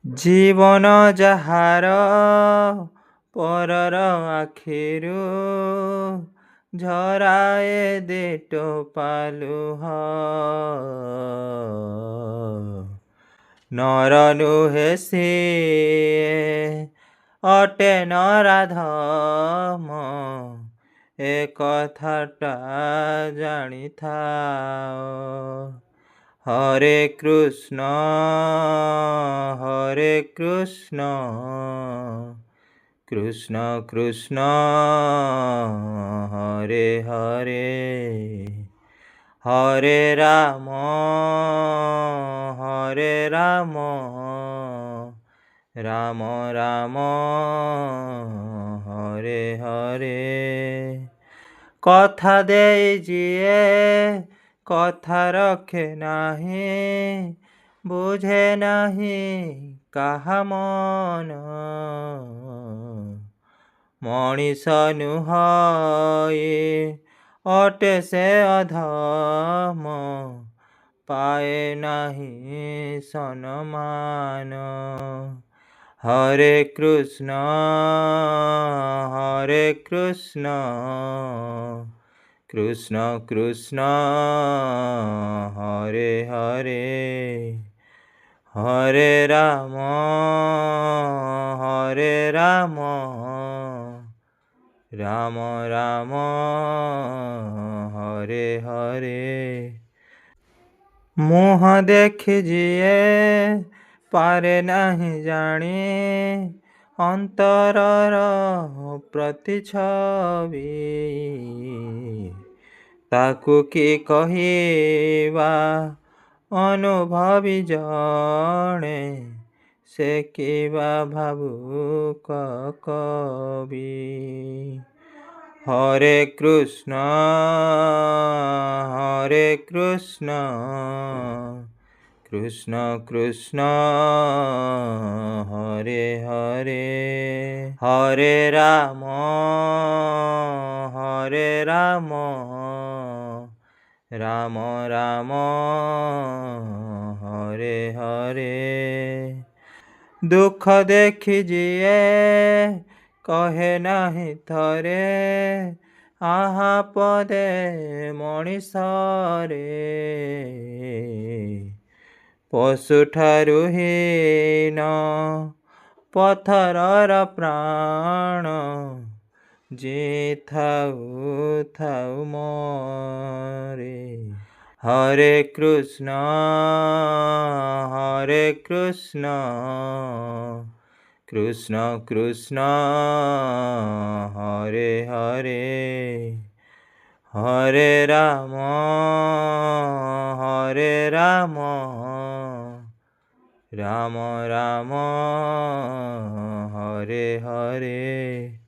ଜୀବନ ଯାହାର ପରର ଆଖିରୁ ଝରାଏ ଦେ ଟୋପାଲୁହ। ନର ନୁହେଁ ସିଏ ଅଟେ ନରାଧମ, ଏ କଥାଟା ଜାଣିଥାଅ। ହରେ କୃଷ୍ଣ କୃଷ୍ଣ କୃଷ୍ଣ ହରେ ହରେ, ହରେ ରାମ ରାମ ରାମ ହରେ ହରେ। କଥା ଦେଇ ଯିଏ କଥା ରଖେ ନାହିଁ, ବୁଝେ ନାହିଁ କାହା ମନ। ମଣିଷ ନୁହଁ ଇଏ ଅଟେ ସେ ଅଧମ, ପାଏ ନାହିଁ ସମ୍ମାନ। ହରେ କୃଷ୍ଣ କୃଷ୍ଣ କୃଷ୍ଣ ହରେ ହରେ, ହରେ ରାମ ରାମ ରାମ ହରେ ହରେ। ମୁହଁ ଦେଖି ଯିଏ ପାରେ ନାହିଁ ଜାଣି, ଅନ୍ତରର ପ୍ରତିଛବି ତାକୁ କି କହିବା। ଅନୁଭବୀ ଜଣେ ସେ କିବା ଭାବୁକ କବି। ହରେ କୃଷ୍ଣ କୃଷ୍ଣ କୃଷ୍ଣ ହରେ ହରେ, ହରେ ରାମ ରାମ ରାମ ହରେ ହରେ। ଦୁଃଖ ଦେଖି ଯିଏ କହେ ନାହିଁ ଥରେ, ଆହା ପଦେ ମଣିଷରେ। ପଶୁଠାରୁ ହୀନ ପଥରର ପ୍ରାଣ, ଯିଏ ଥାଉ ଥାଉ ମରେ। ହରେ କୃଷ୍ଣ କୃଷ୍ଣ କୃଷ୍ଣ ହରେ ହରେ, ହରେ ରାମ ରାମ ରାମ ହରେ ହରେ।